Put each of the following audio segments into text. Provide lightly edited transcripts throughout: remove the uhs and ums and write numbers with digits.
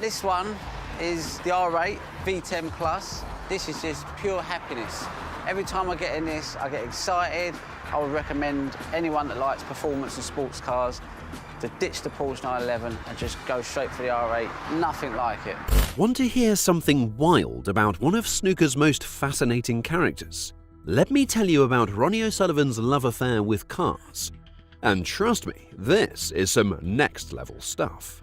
This one is the R8 V10 Plus. This is just pure happiness. Every time I get in this, I get excited. I would recommend anyone that likes performance and sports cars to ditch the Porsche 911 and just go straight for the R8. Nothing like it. Want to hear something wild about one of snooker's most fascinating characters? Let me tell you about Ronnie O'Sullivan's love affair with cars. And trust me, this is some next-level stuff.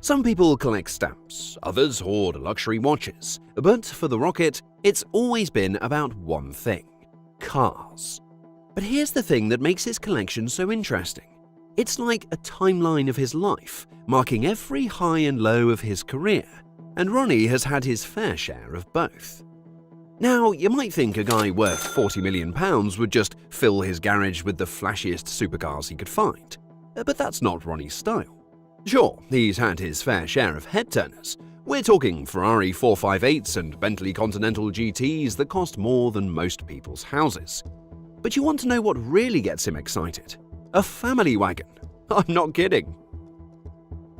Some people collect stamps, others hoard luxury watches, but for the Rocket, it's always been about one thing: cars. But here's the thing that makes his collection so interesting. It's like a timeline of his life, marking every high and low of his career, and Ronnie has had his fair share of both. Now, you might think a guy worth £40 million would just fill his garage with the flashiest supercars he could find, but that's not Ronnie's style. Sure, he's had his fair share of head-turners. We're talking Ferrari 458s and Bentley Continental GTs that cost more than most people's houses. But you want to know what really gets him excited? A family wagon. I'm not kidding.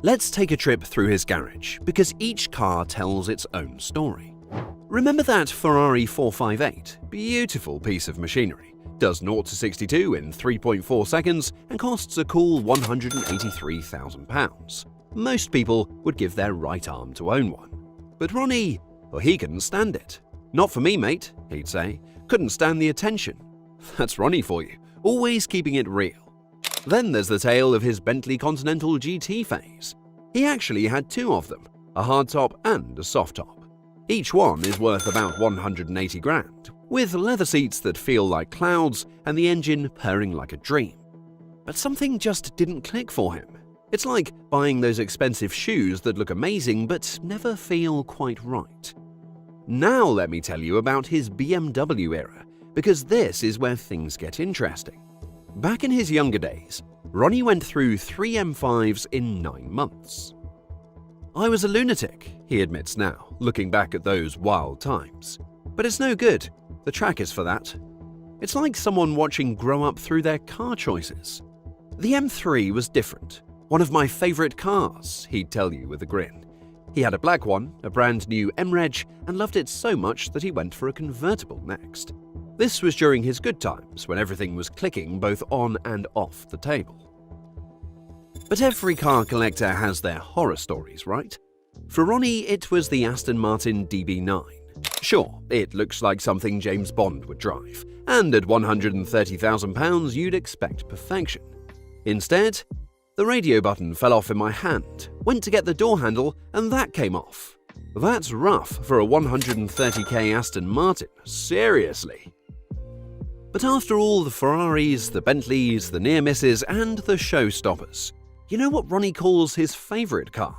Let's take a trip through his garage, because each car tells its own story. Remember that Ferrari 458? Beautiful piece of machinery. Does 0 to 62 in 3.4 seconds and costs a cool £183,000. Most people would give their right arm to own one. But Ronnie, well, he couldn't stand it. "Not for me, mate," he'd say. "Couldn't stand the attention." That's Ronnie for you, always keeping it real. Then there's the tale of his Bentley Continental GT phase. He actually had two of them, a hardtop and a soft top. Each one is worth about 180 grand, with leather seats that feel like clouds and the engine purring like a dream. But something just didn't click for him. It's like buying those expensive shoes that look amazing but never feel quite right. Now let me tell you about his BMW era, because this is where things get interesting. Back in his younger days, Ronnie went through 3 M5s in 9 months. "I was a lunatic," he admits now, looking back at those wild times. But it's no good. The track is for that. It's like someone watching grow up through their car choices. "The M3 was different. One of my favorite cars," he'd tell you with a grin. He had a black one, a brand new M-Reg, and loved it so much that he went for a convertible next. This was during his good times, when everything was clicking both on and off the table. But every car collector has their horror stories, right? For Ronnie, it was the Aston Martin DB9. Sure, it looks like something James Bond would drive, and at £130,000 you'd expect perfection. Instead, the radio button fell off in my hand, went to get the door handle, and that came off. That's rough for a 130k Aston Martin, seriously. But after all the Ferraris, the Bentleys, the near misses, and the showstoppers, you know what Ronnie calls his favourite car?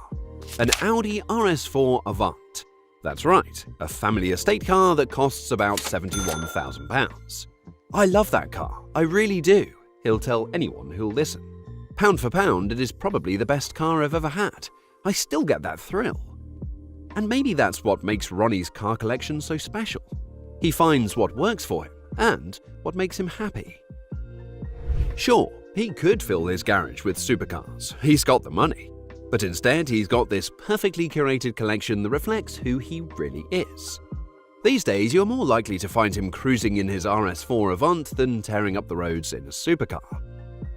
An Audi RS4 Avant. That's right, a family estate car that costs about £71,000. "I love that car, I really do," he'll tell anyone who'll listen. "Pound for pound, it is probably the best car I've ever had. I still get that thrill." And maybe that's what makes Ronnie's car collection so special. He finds what works for him and what makes him happy. Sure, he could fill his garage with supercars. He's got the money. But instead, he's got this perfectly curated collection that reflects who he really is. These days, you're more likely to find him cruising in his RS4 Avant than tearing up the roads in a supercar.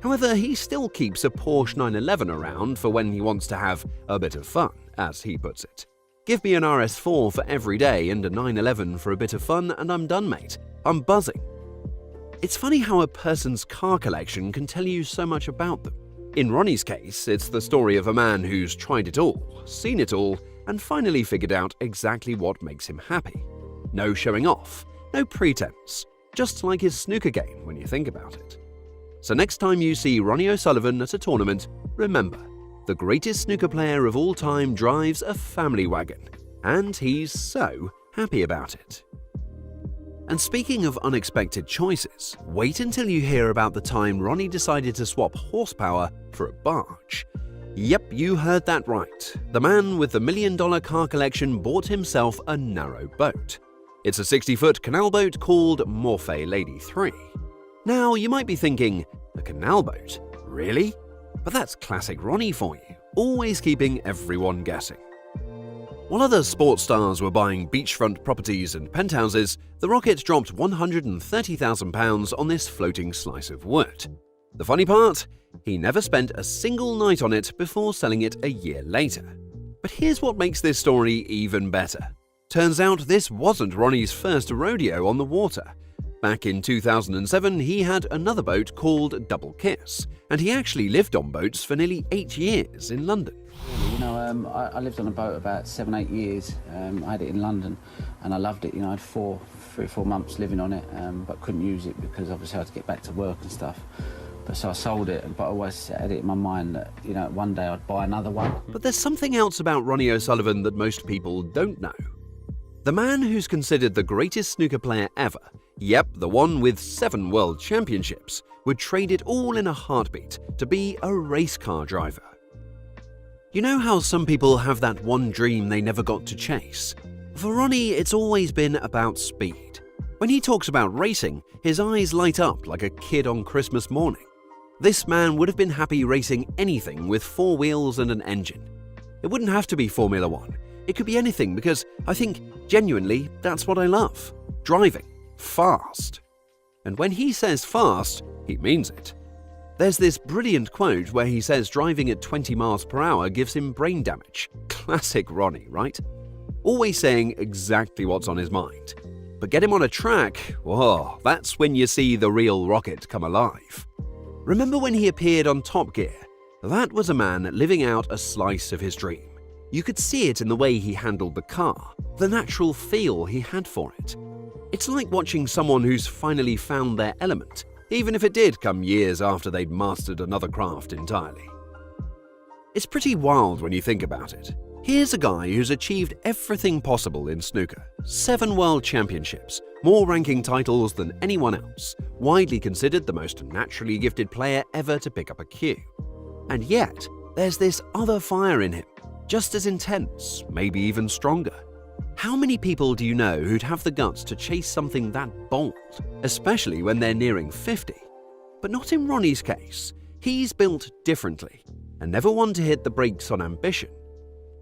However, he still keeps a Porsche 911 around for when he wants to have a bit of fun, as he puts it. "Give me an RS4 for every day and a 911 for a bit of fun and I'm done, mate. I'm buzzing." It's funny how a person's car collection can tell you so much about them. In Ronnie's case, it's the story of a man who's tried it all, seen it all, and finally figured out exactly what makes him happy. No showing off, no pretense, just like his snooker game when you think about it. So next time you see Ronnie O'Sullivan at a tournament, remember, the greatest snooker player of all time drives a family wagon, and he's so happy about it. And speaking of unexpected choices, wait until you hear about the time Ronnie decided to swap horsepower for a barge. Yep, you heard that right. The man with the $1 million car collection bought himself a narrow boat. It's a 60-foot canal boat called Morphe Lady 3. Now, you might be thinking, a canal boat? Really? But that's classic Ronnie for you, always keeping everyone guessing. While other sports stars were buying beachfront properties and penthouses, the Rocket dropped £130,000 on this floating slice of wood. The funny part? He never spent a single night on it before selling it a year later. But here's what makes this story even better. Turns out this wasn't Ronnie's first rodeo on the water. Back in 2007, he had another boat called Double Kiss, and he actually lived on boats for nearly 8 years in London. You know, I lived on a boat about 7-8 years. I had it in London, and I loved it. You know, I had 3 or 4 months living on it, but couldn't use it because obviously I had to get back to work and stuff. But so I sold it, but I always had it in my mind that, you know, one day I'd buy another one. But there's something else about Ronnie O'Sullivan that most people don't know. The man who's considered the greatest snooker player ever, yep, the one with 7 world championships, would trade it all in a heartbeat to be a race car driver. You know how some people have that one dream they never got to chase? For Ronnie, it's always been about speed. When he talks about racing, his eyes light up like a kid on Christmas morning. This man would have been happy racing anything with 4 wheels and an engine. It wouldn't have to be Formula 1. It could be anything because I think, genuinely, that's what I love. Driving. Fast. And when he says fast, he means it. There's this brilliant quote where he says driving at 20 miles per hour gives him brain damage. Classic Ronnie, right? Always saying exactly what's on his mind. But get him on a track, whoa, that's when you see the real Rocket come alive. Remember when he appeared on Top Gear? That was a man living out a slice of his dream. You could see it in the way he handled the car, the natural feel he had for it. It's like watching someone who's finally found their element, even if it did come years after they'd mastered another craft entirely. It's pretty wild when you think about it. Here's a guy who's achieved everything possible in snooker. 7 world championships, more ranking titles than anyone else, widely considered the most naturally gifted player ever to pick up a cue. And yet, there's this other fire in him, just as intense, maybe even stronger. How many people do you know who'd have the guts to chase something that bold, especially when they're nearing 50? But not in Ronnie's case. He's built differently, and never one to hit the brakes on ambition.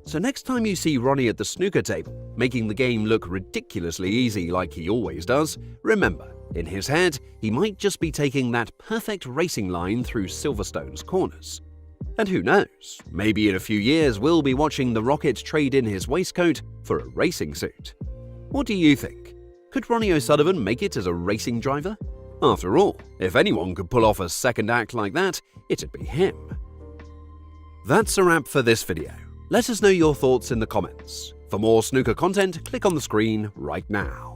So next time you see Ronnie at the snooker table, making the game look ridiculously easy like he always does, remember, in his head, he might just be taking that perfect racing line through Silverstone's corners. And who knows, maybe in a few years we'll be watching the Rocket trade in his waistcoat for a racing suit. What do you think? Could Ronnie O'Sullivan make it as a racing driver? After all, if anyone could pull off a second act like that, it'd be him. That's a wrap for this video. Let us know your thoughts in the comments. For more snooker content, click on the screen right now.